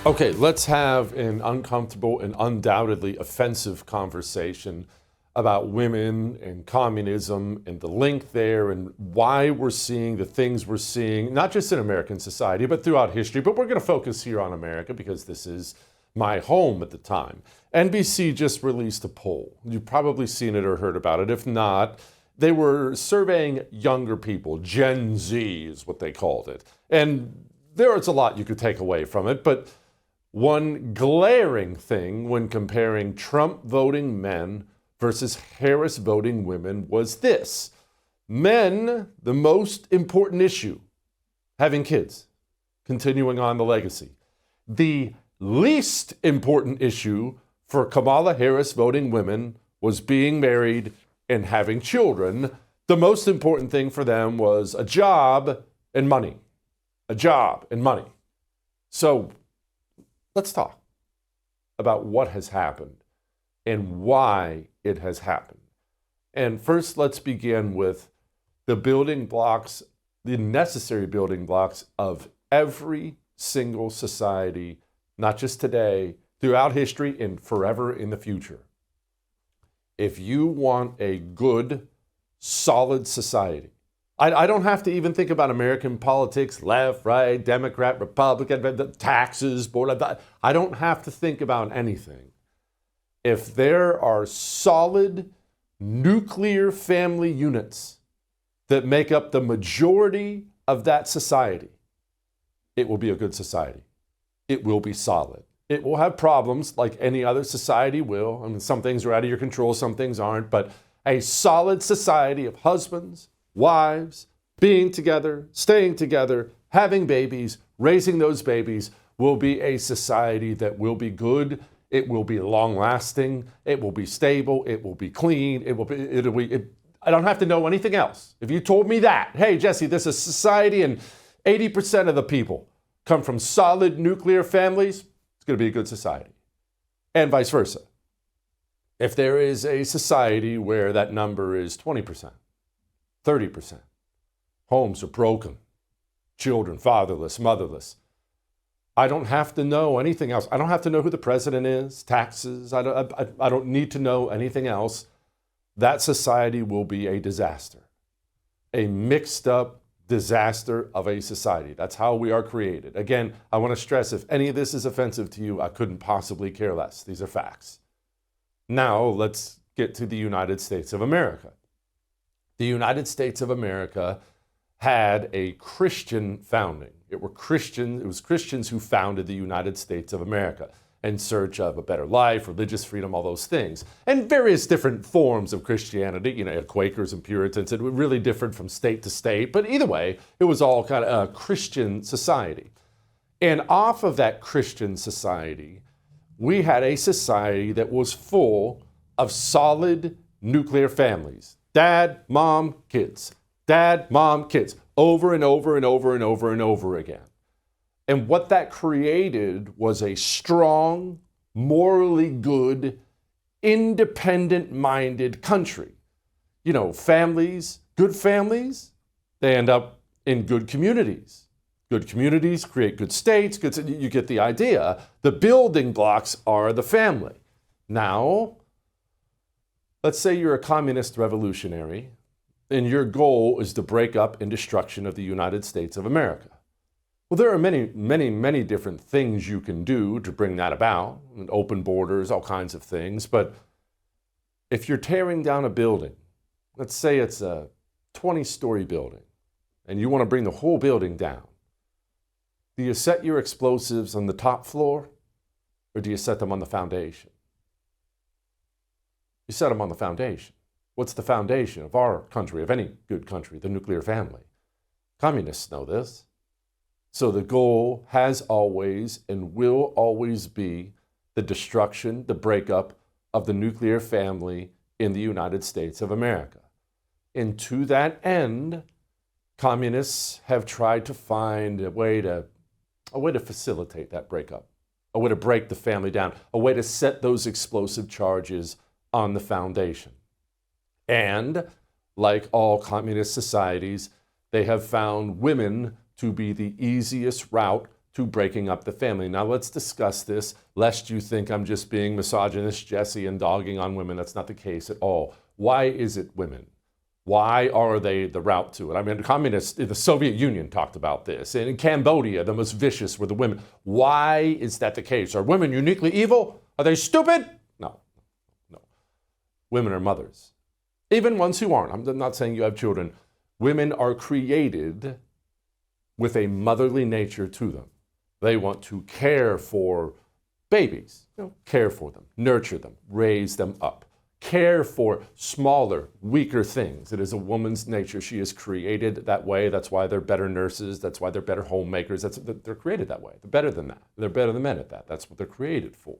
Okay, let's have an uncomfortable and undoubtedly offensive conversation about women and communism and the link there and why we're seeing the things we're seeing, not just in American society, but throughout history. But we're going to focus here on America because this is my home at the time. NBC just released a poll. You've probably seen it or heard about it. If not, they were surveying younger people. Gen Z is what they called it. And there is a lot you could take away from it, but one glaring thing when comparing Trump voting men versus Harris voting women was this. Men, the most important issue, having kids, continuing on the legacy. The least important issue for Kamala Harris voting women was being married and having children. The most important thing for them was a job and money. A job and money. So let's talk about what has happened and why it has happened. And first, let's begin with the building blocks, the necessary building blocks of every single society, not just today, throughout history and forever in the future. If you want a good, solid society, I don't have to even think about American politics, left, right, Democrat, Republican, taxes, board. I don't have to think about anything. If there are solid nuclear family units that make up the majority of that society, it will be a good society. It will be solid. It will have problems like any other society will. I mean, some things are out of your control, some things aren't, but a solid society of husbands, wives, being together, staying together, having babies, raising those babies will be a society that will be good. It will be long lasting. It will be stable. It will be clean. I don't have to know anything else. If you told me that, hey, Jesse, this is society and 80% of the people come from solid nuclear families, it's going to be a good society. And vice versa. If there is a society where that number is 20%, 30%. Homes are broken. Children fatherless, motherless. I don't have to know anything else. I don't have to know who the president is, taxes. I don't need to know anything else. That society will be a disaster. A mixed up disaster of a society. That's how we are created. Again, I want to stress, if any of this is offensive to you, I couldn't possibly care less. These are facts. Now, let's get to the United States of America. The United States of America had a Christian founding. It was Christians who founded the United States of America in search of a better life, religious freedom, all those things. And various different forms of Christianity, Quakers and Puritans, it really differed from state to state. But either way, it was all kind of a Christian society. And off of that Christian society, we had a society that was full of solid nuclear families. Dad, mom, kids. Dad, mom, kids. Over and over and over and over and over again. And what that created was a strong, morally good, independent-minded country. Families, good families, they end up in good communities. Good communities create good states. You get the idea. The building blocks are the family. Now, let's say you're a communist revolutionary and your goal is to break up and destruction of the United States of America. Well, there are many, many, many different things you can do to bring that about, and open borders, all kinds of things. But if you're tearing down a building, let's say it's a 20-story building, and you want to bring the whole building down, do you set your explosives on the top floor, or do you set them on the foundation? You set them on the foundation. What's the foundation of our country, of any good country? The nuclear family. Communists know this. So the goal has always and will always be the destruction, the breakup of the nuclear family in the United States of America. And to that end, communists have tried to find a way to facilitate that breakup, a way to break the family down, a way to set those explosive charges on the foundation. And like all communist societies, they have found women to be the easiest route to breaking up the family. Now let's discuss this, lest you think I'm just being misogynist, Jesse, and dogging on women. That's not the case at all. Why is it women? Why are they the route to it? I mean, the communists, the Soviet Union talked about this. And in Cambodia, the most vicious were the women. Why is that the case? Are women uniquely evil? Are they stupid? No, no. Women are mothers. Even ones who aren't. I'm not saying you have children. Women are created with a motherly nature to them. They want to care for babies, care for them, nurture them, raise them up. Care for smaller, weaker things. It is a woman's nature. She is created that way. That's why they're better nurses. That's why they're better homemakers. They're created that way. They're better than that. They're better than men at that. That's what they're created for.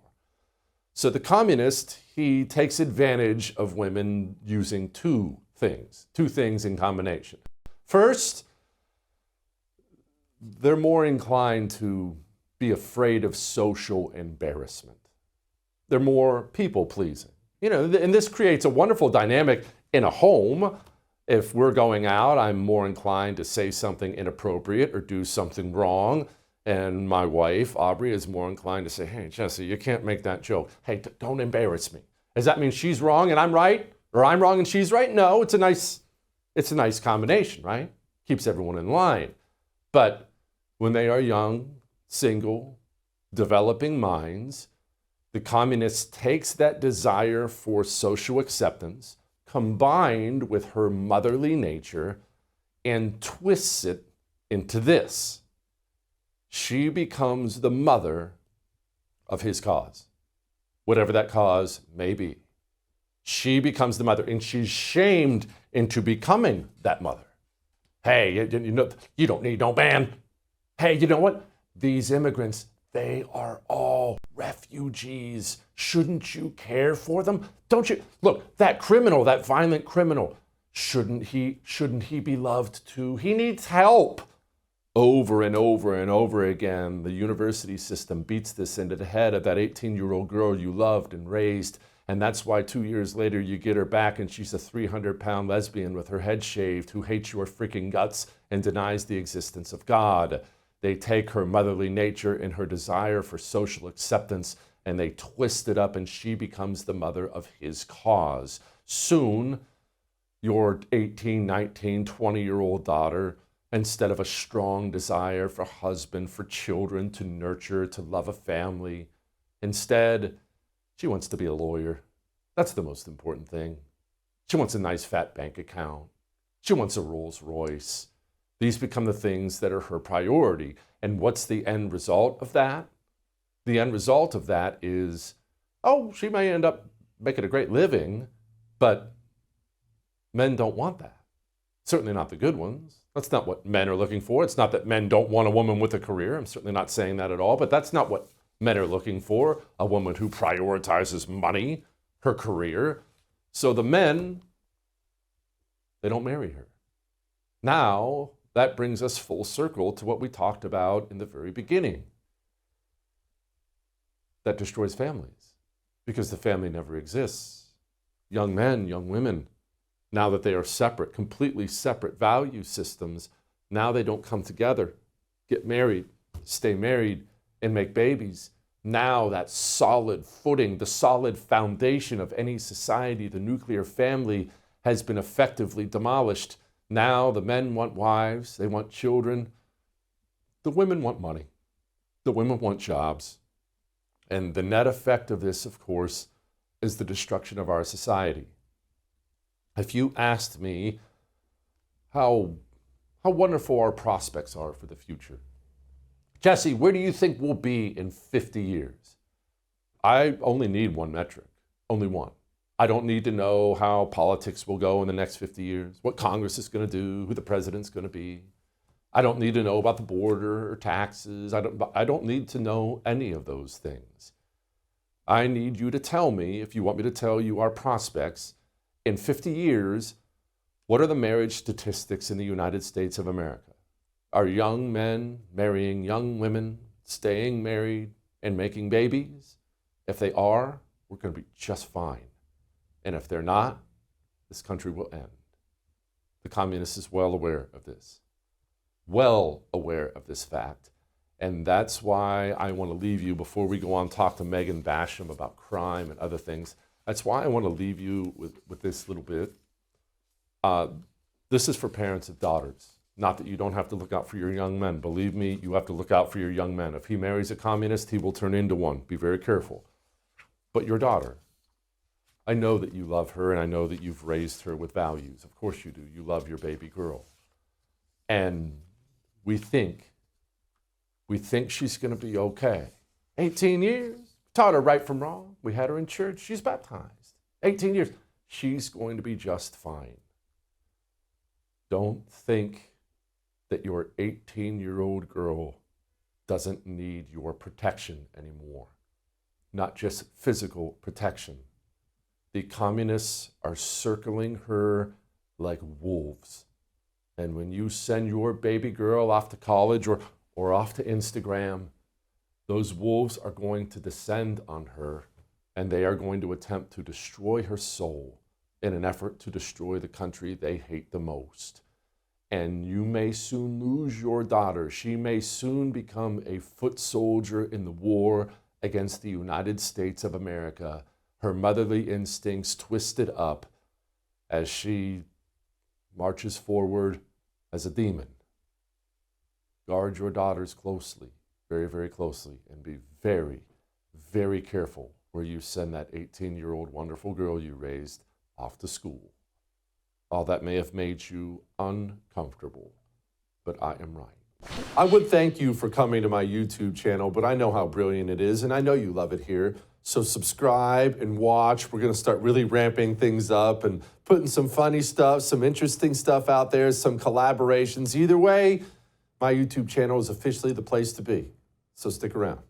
So the communist, he takes advantage of women using two things in combination. First, they're more inclined to be afraid of social embarrassment. They're more people-pleasing. And this creates a wonderful dynamic in a home. If we're going out, I'm more inclined to say something inappropriate or do something wrong. And my wife, Aubrey, is more inclined to say, hey, Jesse, you can't make that joke. Hey, don't embarrass me. Does that mean she's wrong and I'm right? Or I'm wrong and she's right? No, it's a nice combination, right? Keeps everyone in line. But when they are young, single, developing minds, the communist takes that desire for social acceptance, combined with her motherly nature, and twists it into this. She becomes the mother of his cause, whatever that cause may be. She becomes the mother, and she's shamed into becoming that mother. Hey, you don't need no man. Hey, you know what? These immigrants, they are all refugees. Shouldn't you care for them? Don't you? Look, that criminal, that violent criminal, shouldn't he be loved too? He needs help. Over and over and over again, the university system beats this into the head of that 18-year-old girl you loved and raised. And that's why 2 years later you get her back and she's a 300-pound lesbian with her head shaved who hates your freaking guts and denies the existence of God. They take her motherly nature and her desire for social acceptance and they twist it up and she becomes the mother of his cause. Soon, your 18, 19, 20-year-old daughter, instead of a strong desire for husband, for children, to nurture, to love a family, instead, she wants to be a lawyer. That's the most important thing. She wants a nice fat bank account. She wants a Rolls Royce. These become the things that are her priority. And what's the end result of that? The end result of that is, she may end up making a great living, but men don't want that. Certainly not the good ones. That's not what men are looking for. It's not that men don't want a woman with a career. I'm certainly not saying that at all, but that's not what men are looking for, a woman who prioritizes money, her career. So the men, they don't marry her. Now, that brings us full circle to what we talked about in the very beginning. That destroys families because the family never exists. Young men, young women, now that they are separate, completely separate value systems, now they don't come together, get married, stay married, and make babies. Now that solid footing, the solid foundation of any society, the nuclear family, has been effectively demolished. Now the men want wives, they want children. The women want money. The women want jobs. And the net effect of this, of course, is the destruction of our society. If you asked me how wonderful our prospects are for the future, Jesse, where do you think we'll be in 50 years? I only need one metric, only one. I don't need to know how politics will go in the next 50 years, what Congress is going to do, who the president's going to be. I don't need to know about the border or taxes. I don't need to know any of those things. I need you to tell me, if you want me to tell you our prospects, in 50 years, what are the marriage statistics in the United States of America? Are young men marrying young women, staying married, and making babies? If they are, we're going to be just fine. And if they're not, this country will end. The communist is well aware of this. Well aware of this fact. And that's why I want to leave you, before we go on talk to Megan Basham about crime and other things, that's why I want to leave you with this little bit. This is for parents of daughters. Not that you don't have to look out for your young men. Believe me, you have to look out for your young men. If he marries a communist, he will turn into one. Be very careful. But your daughter, I know that you love her, and I know that you've raised her with values. Of course you do. You love your baby girl. And we think she's going to be okay. 18 years. Taught her right from wrong. We had her in church. She's baptized. 18 years. She's going to be just fine. Don't think that your 18-year-old girl doesn't need your protection anymore. Not just physical protection. The communists are circling her like wolves. And when you send your baby girl off to college or off to Instagram, those wolves are going to descend on her, and they are going to attempt to destroy her soul in an effort to destroy the country they hate the most. And you may soon lose your daughter. She may soon become a foot soldier in the war against the United States of America, her motherly instincts twisted up as she marches forward as a demon. Guard your daughters closely, very, very closely, and be very, very careful where you send that 18-year-old wonderful girl you raised off to school. All that may have made you uncomfortable, but I am right. I would thank you for coming to my YouTube channel, but I know how brilliant it is, and I know you love it here. So subscribe and watch. We're going to start really ramping things up and putting some funny stuff, some interesting stuff out there, some collaborations. Either way, my YouTube channel is officially the place to be. So stick around.